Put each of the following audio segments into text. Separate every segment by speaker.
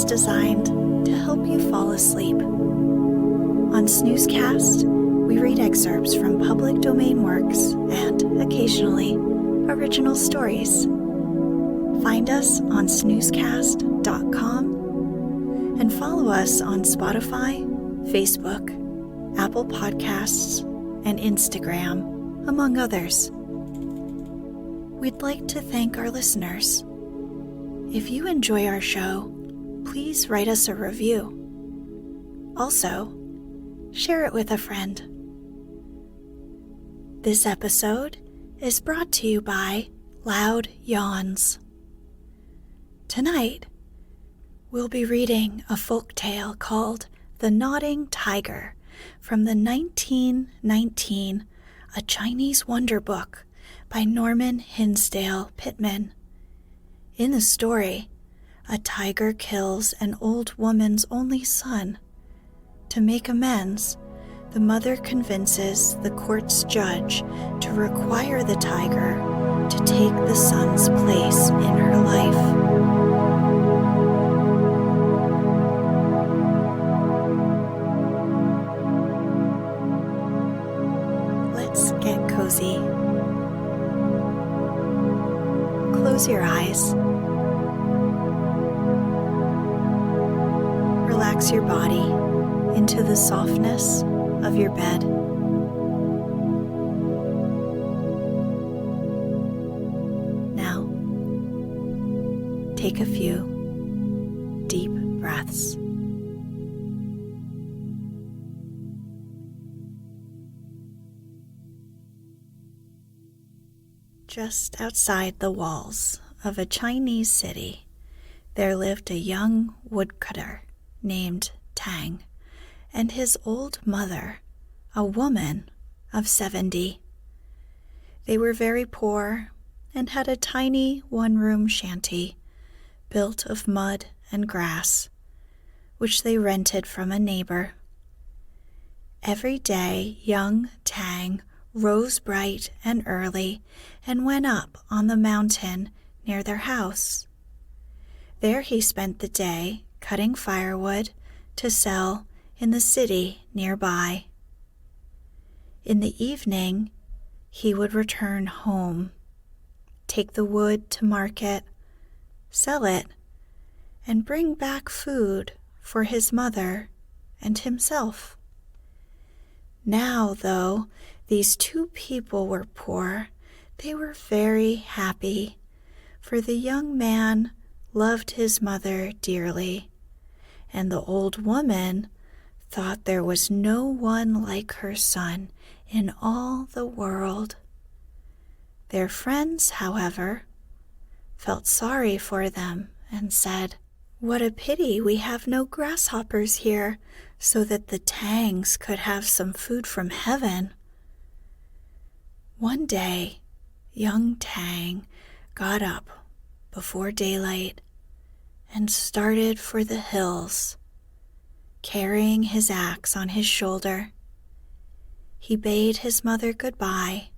Speaker 1: Designed to help you fall asleep. On Snoozecast, we read excerpts from public domain works and, occasionally, original stories. Find us on snoozecast.com and follow us on Spotify, Facebook, Apple Podcasts, and Instagram, among others. We'd like to thank our listeners. If you enjoy our show, please write us a review. Also, share it with a friend. This episode is brought to you by Loud Yawns. Tonight, we'll be reading a folktale called The Nodding Tiger from the 1919 A Chinese Wonder Book by Norman Hinsdale Pittman. In the story, a tiger kills an old woman's only son. To make amends, the mother convinces the court's judge to require the tiger to take the son's place in her life. Let's get cozy. Close your eyes. Relax your body into the softness of your bed. Now, take a few deep breaths. Just outside the walls of a Chinese city, there lived a young woodcutter named Tang, and his old mother, a woman of 70. They were very poor and had a tiny one-room shanty built of mud and grass, which they rented from a neighbor. Every day, young Tang rose bright and early and went up on the mountain near their house. There he spent the day cutting firewood to sell in the city nearby. In the evening, he would return home, take the wood to market, sell it, and bring back food for his mother and himself. Now, though these two people were poor, they were very happy, for the young man loved his mother dearly, and the old woman thought there was no one like her son in all the world. Their friends, however, felt sorry for them and said, "What a pity we have no grasshoppers here, so that the Tangs could have some food from heaven." One day, young Tang got up before daylight and started for the hills, carrying his axe on his shoulder. He bade his mother goodbye,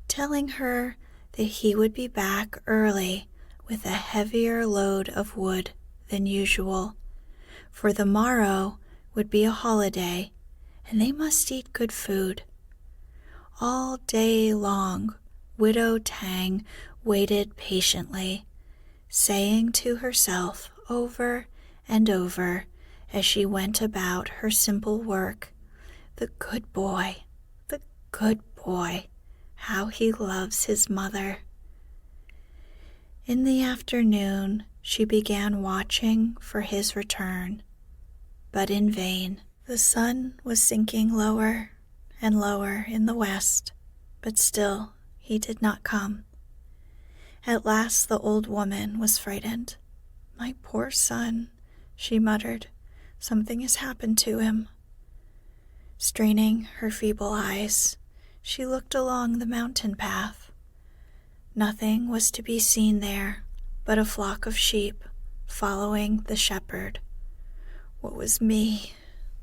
Speaker 1: telling her that he would be back early with a heavier load of wood than usual, for the morrow would be a holiday and they must eat good food. All day long, Widow Tang waited patiently, saying to herself over and over as she went about her simple work, the good boy, how he loves his mother." In the afternoon, she began watching for his return, but in vain. The sun was sinking lower and lower in the west, but still he did not come. At last the old woman was frightened. "My poor son," she muttered. "Something has happened to him." Straining her feeble eyes, she looked along the mountain path. Nothing was to be seen there but a flock of sheep following the shepherd. "Woe is me,"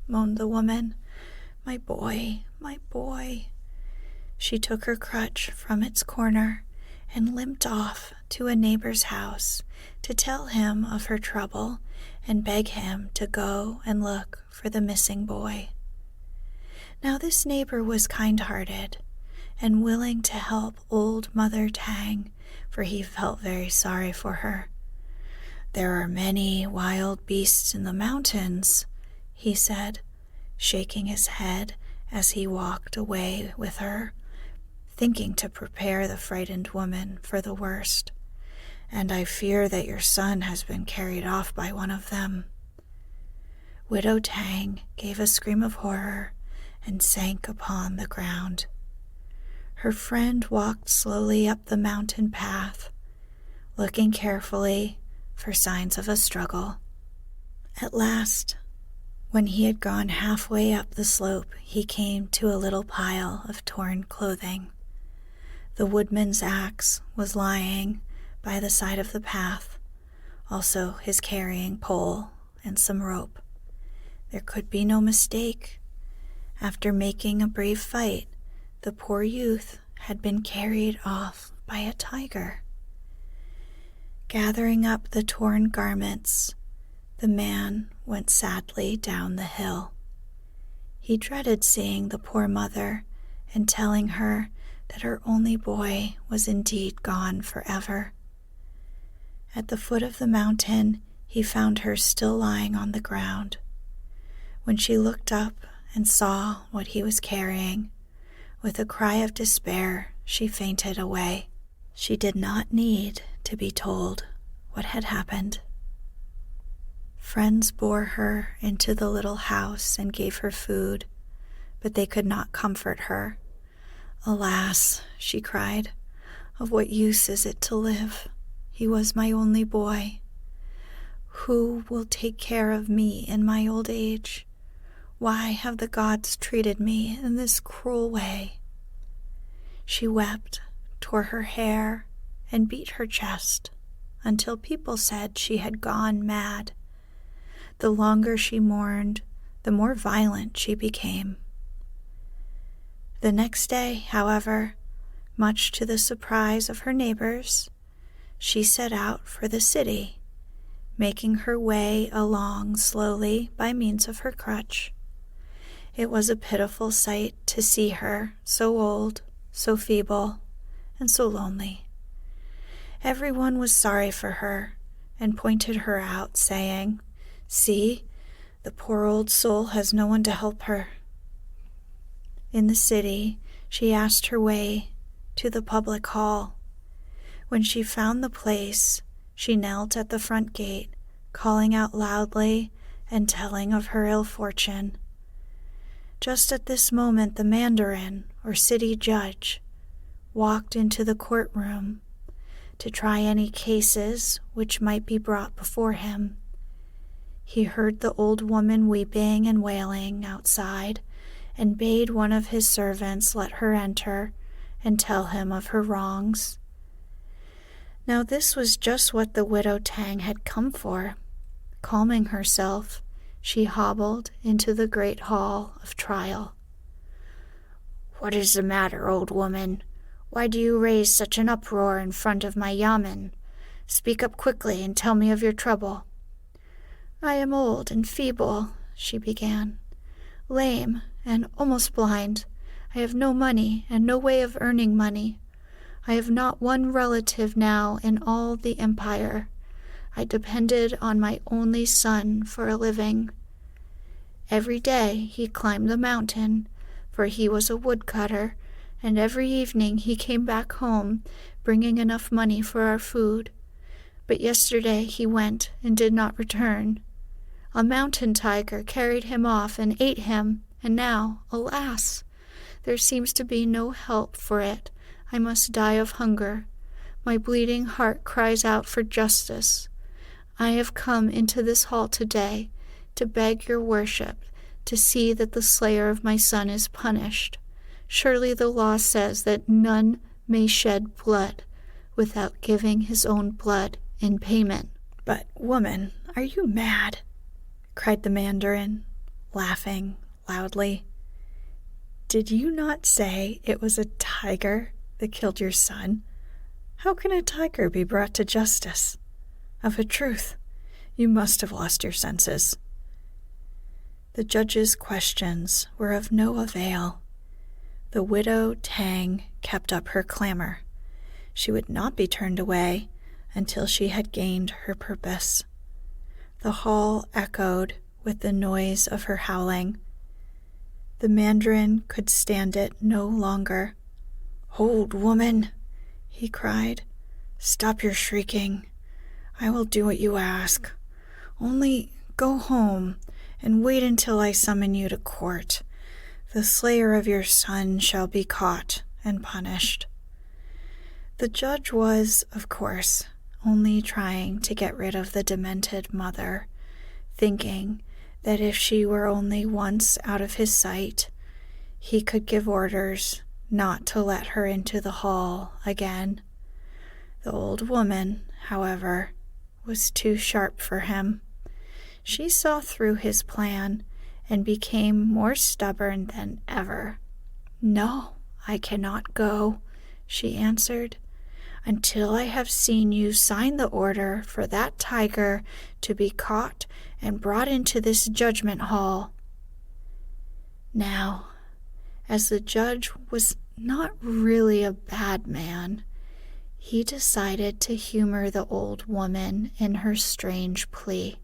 Speaker 1: moaned the woman. "My boy, my boy." She took her crutch from its corner and limped off to a neighbor's house to tell him of her trouble and beg him to go and look for the missing boy. Now this neighbor was kind-hearted and willing to help old Mother Tang, for he felt very sorry for her. "There are many wild beasts in the mountains," he said, shaking his head as he walked away with her, thinking to prepare the frightened woman for the worst. "And I fear that your son has been carried off by one of them." Widow Tang gave a scream of horror and sank upon the ground. Her friend walked slowly up the mountain path, looking carefully for signs of a struggle. At last, when he had gone halfway up the slope, he came to a little pile of torn clothing. The woodman's axe was lying by the side of the path, also his carrying pole and some rope. There could be no mistake. After making a brave fight, the poor youth had been carried off by a tiger. Gathering up the torn garments, the man went sadly down the hill. He dreaded seeing the poor mother and telling her that her only boy was indeed gone forever. At the foot of the mountain, he found her still lying on the ground. When she looked up and saw what he was carrying, with a cry of despair, she fainted away. She did not need to be told what had happened. Friends bore her into the little house and gave her food, but they could not comfort her. "Alas," she cried, "of what use is it to live? He was my only boy. Who will take care of me in my old age? Why have the gods treated me in this cruel way?" She wept, tore her hair, and beat her chest until people said she had gone mad. The longer she mourned, the more violent she became. The next day, however, much to the surprise of her neighbors, she set out for the city, making her way along slowly by means of her crutch. It was a pitiful sight to see her, so old, so feeble, and so lonely. Everyone was sorry for her and pointed her out, saying, "See, the poor old soul has no one to help her." In the city, she asked her way to the public hall. When she found the place, she knelt at the front gate, calling out loudly and telling of her ill fortune. Just at this moment, the mandarin, or city judge, walked into the courtroom to try any cases which might be brought before him. He heard the old woman weeping and wailing outside and bade one of his servants let her enter and tell him of her wrongs. Now this was just what the widow Tang had come for. Calming herself, she hobbled into the great hall of trial. "What is the matter, old woman? Why do you raise such an uproar in front of my yamen? Speak up quickly and tell me of your trouble." "I am old and feeble," she began, "lame and almost blind. I have no money and no way of earning money. I have not one relative now in all the empire. I depended on my only son for a living. Every day he climbed the mountain, for he was a woodcutter, and every evening he came back home, bringing enough money for our food. But yesterday he went and did not return. A mountain tiger carried him off and ate him, and now, alas, there seems to be no help for it. I must die of hunger. My bleeding heart cries out for justice. I have come into this hall today to beg your worship to see that the slayer of my son is punished. Surely the law says that none may shed blood without giving his own blood in payment." "But, woman, are you mad?" cried the mandarin, laughing loudly. "Did you not say it was a tiger that killed your son? How can a tiger be brought to justice? Of a truth, you must have lost your senses." The judge's questions were of no avail. The widow Tang kept up her clamor. She would not be turned away until she had gained her purpose. The hall echoed with the noise of her howling. The mandarin could stand it no longer. "Hold, woman," he cried. "Stop your shrieking. I will do what you ask. Only go home and wait until I summon you to court. The slayer of your son shall be caught and punished." The judge was, of course, only trying to get rid of the demented mother, thinking that if she were only once out of his sight, he could give orders not to let her into the hall again. The old woman, however, was too sharp for him. She saw through his plan and became more stubborn than ever. "No, I cannot go," she answered, "until I have seen you sign the order for that tiger to be caught and brought into this judgment hall." Now, as the judge was not really a bad man, he decided to humor the old woman in her strange plea.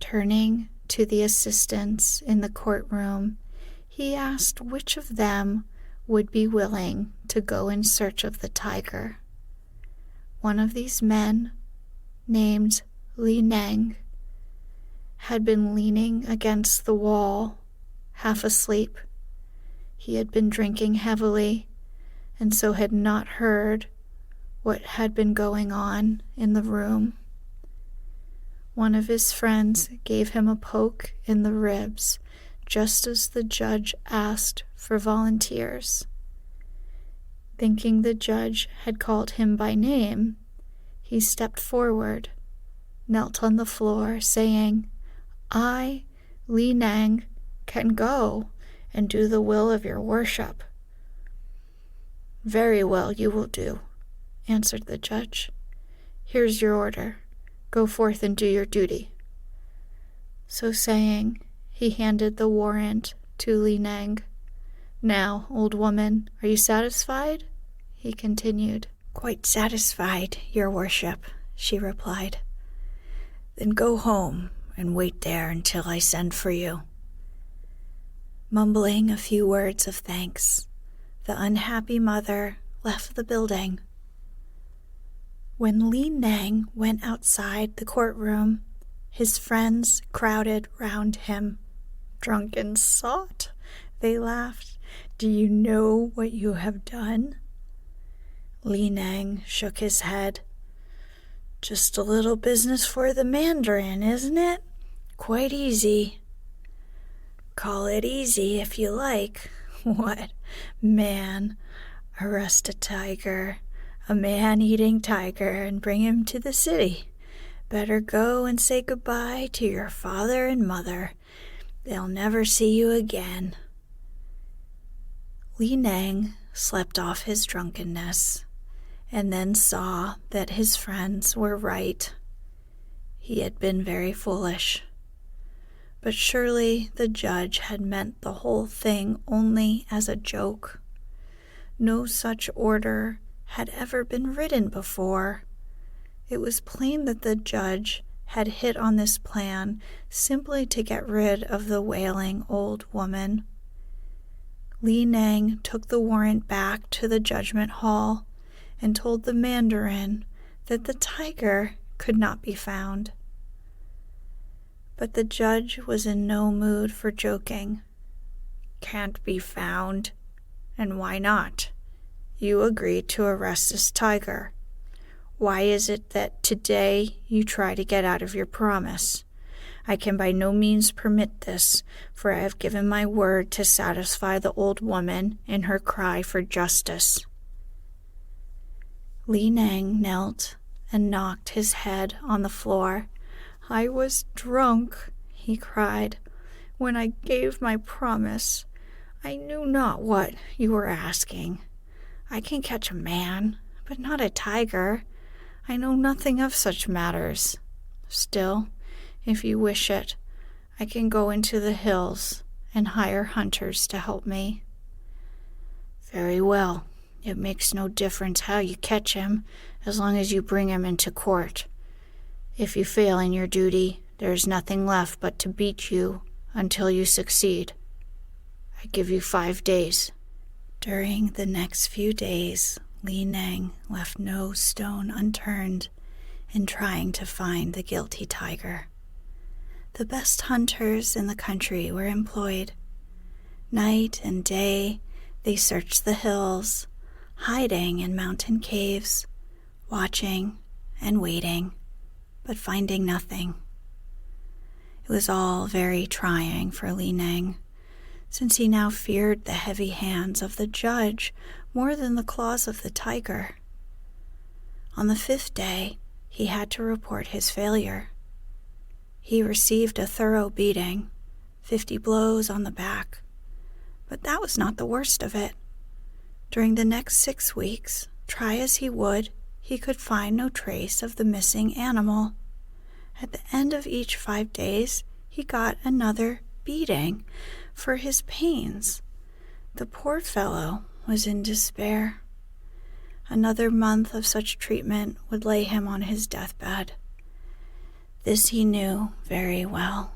Speaker 1: Turning to the assistants in the courtroom, he asked which of them would be willing to go in search of the tiger. One of these men, named Li Neng, had been leaning against the wall, half asleep. He had been drinking heavily, and so had not heard what had been going on in the room. One of his friends gave him a poke in the ribs, just as the judge asked for volunteers. Thinking the judge had called him by name, he stepped forward, knelt on the floor, saying, "I, Li Neng, can go and do the will of your worship." "Very well, you will do," answered the judge. "Here's your order. Go forth and do your duty." So saying, he handed the warrant to Li Neng. "Now, old woman, are you satisfied?" he continued. "Quite satisfied, your worship," she replied. "Then go home and wait there until I send for you." Mumbling a few words of thanks, the unhappy mother left the building. When Li Neng went outside the courtroom, his friends crowded round him. "Drunken sot," they laughed. "Do you know what you have done?" Li Neng shook his head. "Just a little business for the mandarin, isn't it? Quite easy." "Call it easy if you like. What, man? Arrest a tiger, a man-eating tiger, and bring him to the city. Better go and say goodbye to your father and mother. They'll never see you again." Li Neng slept off his drunkenness, and then saw that his friends were right. He had been very foolish. But surely the judge had meant the whole thing only as a joke. No such order had ever been written before. It was plain that the judge had hit on this plan simply to get rid of the wailing old woman. Li Neng took the warrant back to the judgment hall and told the mandarin that the tiger could not be found. But the judge was in no mood for joking. "Can't be found? And why not?" you agreed to arrest this tiger. Why is it that today you try to get out of your promise? I can by no means permit this, for I have given my word to satisfy the old woman in her cry for justice." Li Nang knelt and knocked his head on the floor. "I was drunk," he cried, "when I gave my promise. I knew not what you were asking. I can catch a man, but not a tiger. I know nothing of such matters. Still, if you wish it, I can go into the hills and hire hunters to help me." "Very well. It makes no difference how you catch him, as long as you bring him into court. If you fail in your duty, there is nothing left but to beat you until you succeed. I give you 5 days." During the next few days, Li Nang left no stone unturned in trying to find the guilty tiger. The best hunters in the country were employed. Night and day, they searched the hills, hiding in mountain caves, watching and waiting, but finding nothing. It was all very trying for Li Nang, since he now feared the heavy hands of the judge more than the claws of the tiger. On the 5th day, he had to report his failure. He received a thorough beating, 50 blows on the back. But that was not the worst of it. During the next 6 weeks, try as he would, he could find no trace of the missing animal. At the end of each 5 days, he got another beating for his pains. The poor fellow was in despair. Another month of such treatment would lay him on his deathbed. This he knew very well,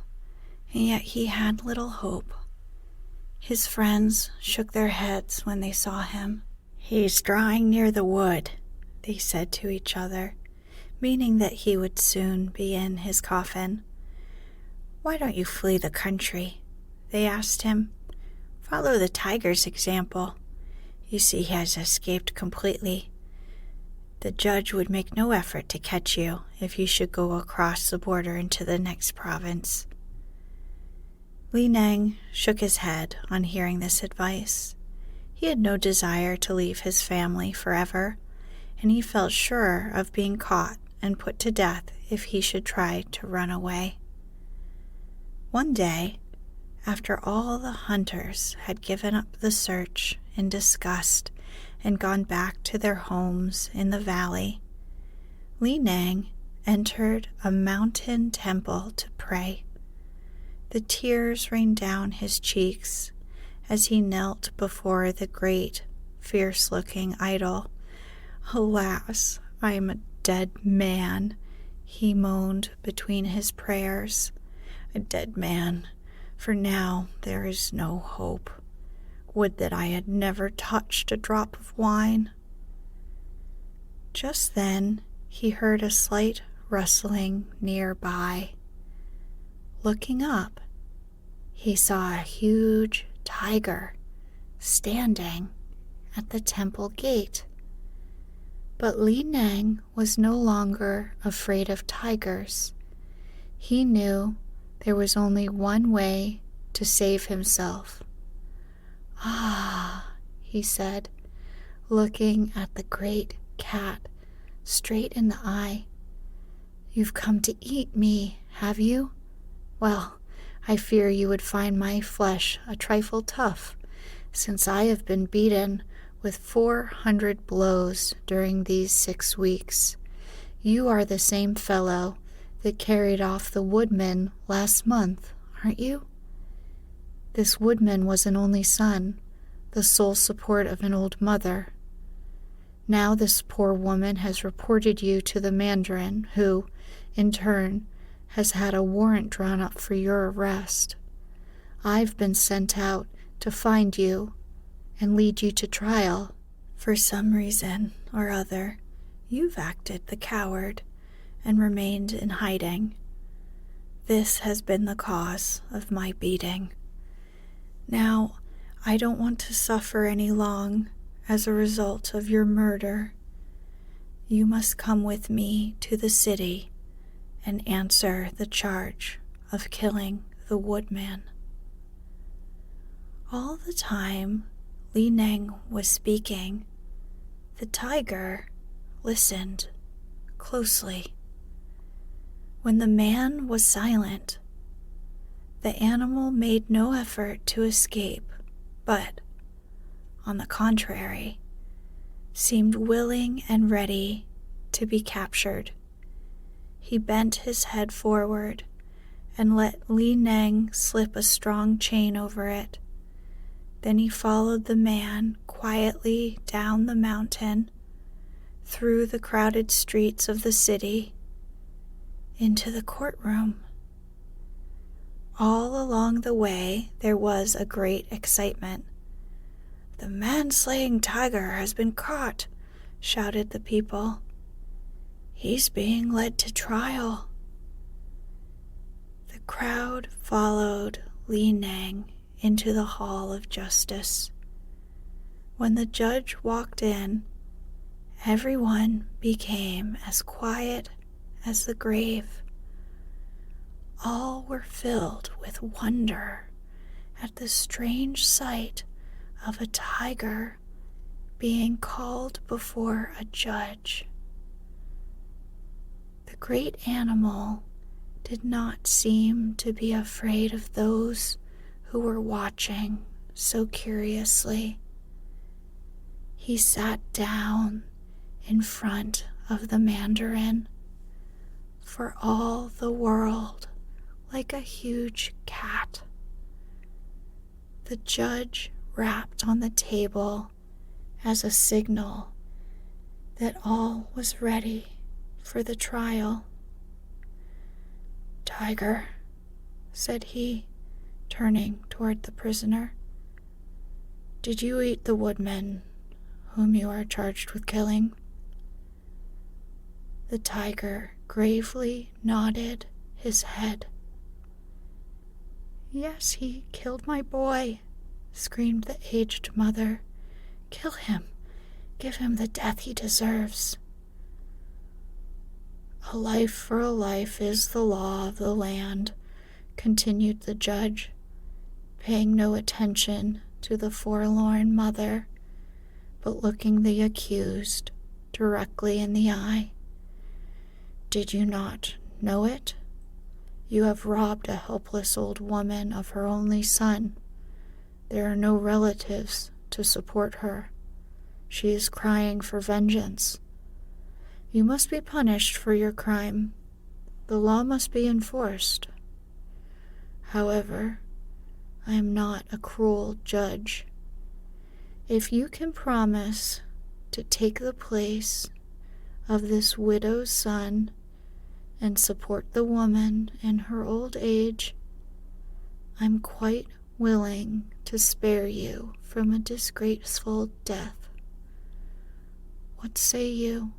Speaker 1: and yet he had little hope. His friends shook their heads when they saw him. "He's drawing near the wood," they said to each other, meaning that he would soon be in his coffin. "Why don't you flee the country?" they asked him. "Follow the tiger's example. You see he has escaped completely. The judge would make no effort to catch you if you should go across the border into the next province." Li Nang shook his head on hearing this advice. He had no desire to leave his family forever, and he felt sure of being caught and put to death if he should try to run away. One day, after all the hunters had given up the search in disgust and gone back to their homes in the valley, Li Nang entered a mountain temple to pray. The tears rained down his cheeks as he knelt before the great, fierce-looking idol. "Alas, I am a dead man," he moaned between his prayers. "A dead man, for now there is no hope. Would that I had never touched a drop of wine." Just then he heard a slight rustling nearby. Looking up, he saw a huge tiger standing at the temple gate. But Li Nang was no longer afraid of tigers. He knew there was only one way to save himself. "Ah," he said, looking at the great cat straight in the eye. "You've come to eat me, have you? Well, I fear you would find my flesh a trifle tough, since I have been beaten with 400 blows during these 6 weeks. You are the same fellow that carried off the woodman last month, aren't you? This woodman was an only son, the sole support of an old mother. Now this poor woman has reported you to the mandarin, who, in turn, has had a warrant drawn up for your arrest. I've been sent out to find you and lead you to trial. For some reason or other, you've acted the coward and remained in hiding. This has been the cause of my beating. Now, I don't want to suffer any long, as a result of your murder. You must come with me to the city and answer the charge of killing the woodman." All the time Li Neng was speaking, the tiger listened closely. When the man was silent, the animal made no effort to escape, but, on the contrary, seemed willing and ready to be captured. He bent his head forward and let Li Neng slip a strong chain over it. Then he followed the man quietly down the mountain, through the crowded streets of the city, into the courtroom. All along the way there was a great excitement. "The man-slaying tiger has been caught," shouted the people. "He's being led to trial." The crowd followed Li Neng into the Hall of Justice. When the judge walked in, everyone became as quiet as the grave. All were filled with wonder at the strange sight of a tiger being called before a judge. The great animal did not seem to be afraid of those who were watching so curiously. He sat down in front of the mandarin, for all the world like a huge cat. The judge rapped on the table as a signal that all was ready for the trial. "Tiger," said he, turning toward the prisoner, "did you eat the woodman whom you are charged with killing?" The tiger gravely nodded his head. "Yes, he killed my boy," screamed the aged mother. "Kill him. Give him the death he deserves." "A life for a life is the law of the land," continued the judge, paying no attention to the forlorn mother, but looking the accused directly in the eye. "Did you not know it? You have robbed a helpless old woman of her only son. There are no relatives to support her. She is crying for vengeance. You must be punished for your crime. The law must be enforced. However, I am not a cruel judge. If you can promise to take the place of this widow's son and support the woman in her old age, I'm quite willing to spare you from a disgraceful death. What say you?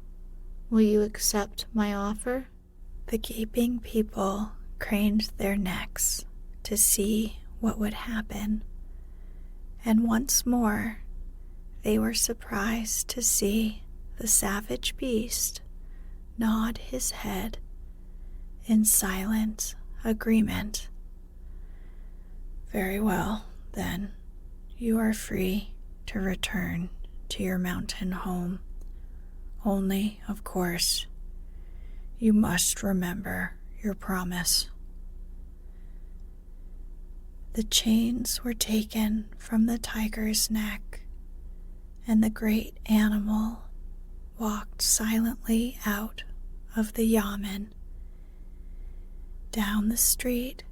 Speaker 1: Will you accept my offer?" The gaping people craned their necks to see what would happen, and once more they were surprised to see the savage beast nod his head in silent agreement. "Very well, then, you are free to return to your mountain home. Only, of course, you must remember your promise." The chains were taken from the tiger's neck, and the great animal walked silently out of the yamen, down the street,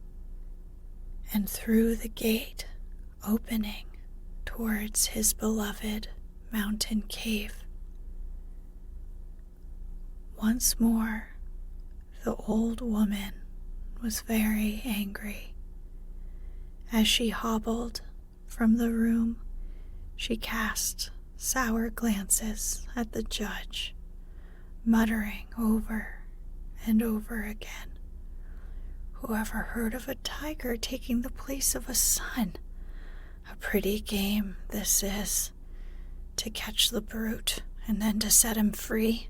Speaker 1: and through the gate opening towards his beloved mountain cave. Once more, the old woman was very angry. As she hobbled from the room, she cast sour glances at the judge, muttering over and over again, "Whoever heard of a tiger taking the place of a son? A pretty game this is. to catch the brute and then to set him free.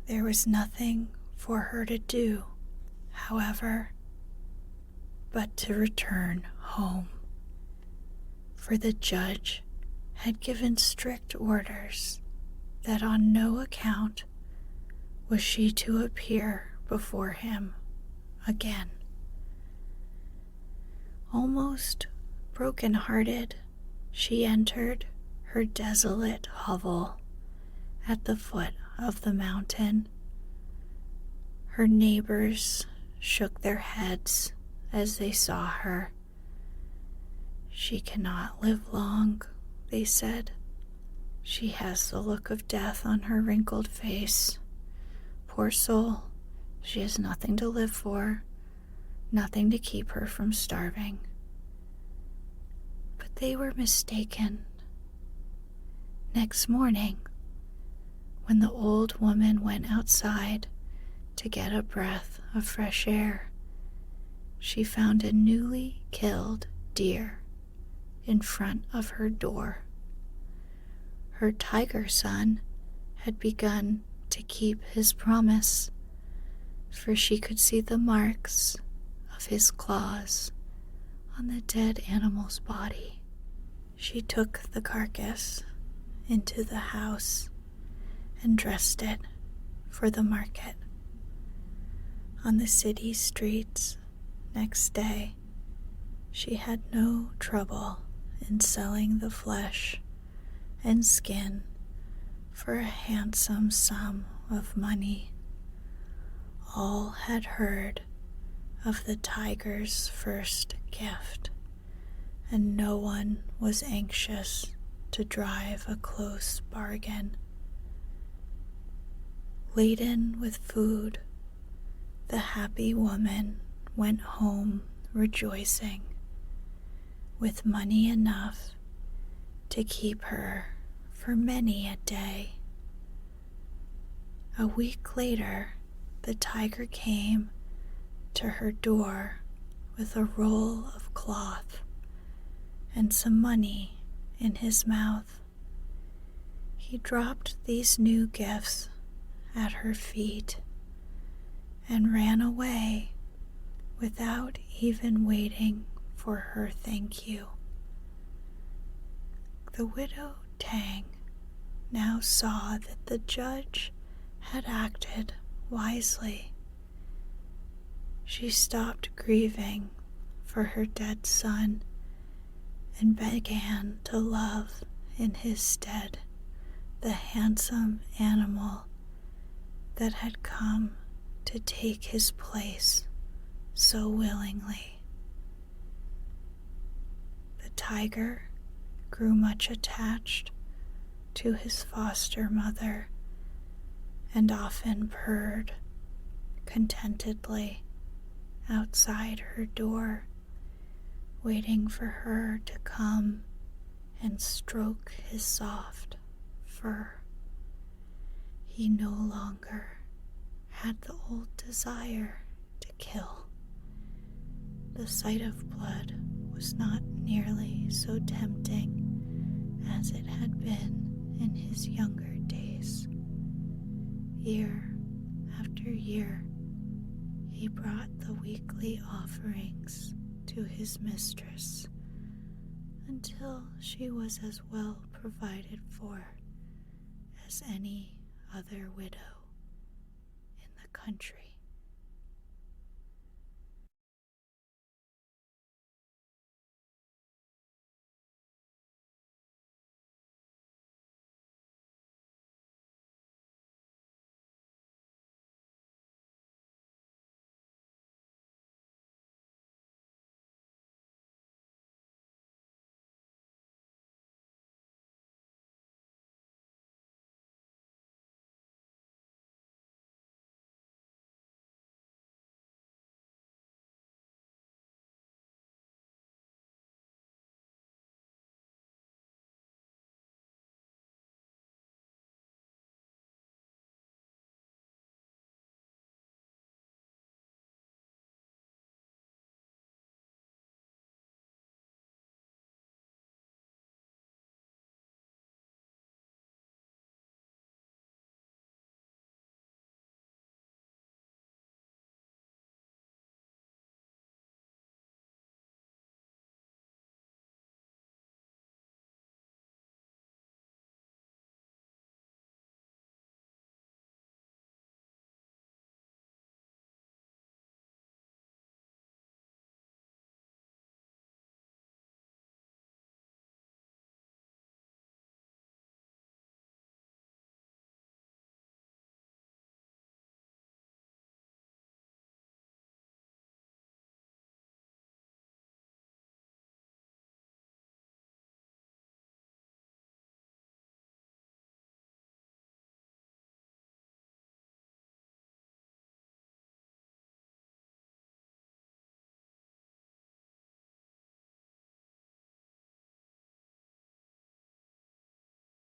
Speaker 1: There was nothing for her to do, however, but to return home, for the judge had given strict orders that on no account was she to appear before him again. Almost broken-hearted, she entered her desolate hovel at the foot of the mountain. Her neighbors shook their heads as they saw her. "She cannot live long," they said. "She has the look of death on her wrinkled face. Poor soul, she has nothing to live for, nothing to keep her from starving." But they were mistaken. Next morning, when the old woman went outside to get a breath of fresh air, she found a newly killed deer in front of her door. Her tiger son had begun to keep his promise, for she could see the marks of his claws on the dead animal's body. She took the carcass into the house and dressed it for the market. On the city streets next day, she had no trouble in selling the flesh and skin for a handsome sum of money. All had heard of the tiger's first gift, and no one was anxious to drive a close bargain. Laden with food, the happy woman went home rejoicing, with money enough to keep her for many a day. A week later, the tiger came to her door with a roll of cloth and some money in his mouth. He dropped these new gifts at her feet and ran away without even waiting for her thank you. The widow Tang now saw that the judge had acted wisely. She stopped grieving for her dead son and began to love in his stead the handsome animal that had come to take his place so willingly. The tiger grew much attached to his foster mother and often purred contentedly outside her door, waiting for her to come and stroke his soft fur. He no longer had the old desire to kill. The sight of blood was not nearly so tempting as it had been in his younger days. Year after year, he brought the weekly offerings to his mistress until she was as well provided for as any other widow in the country.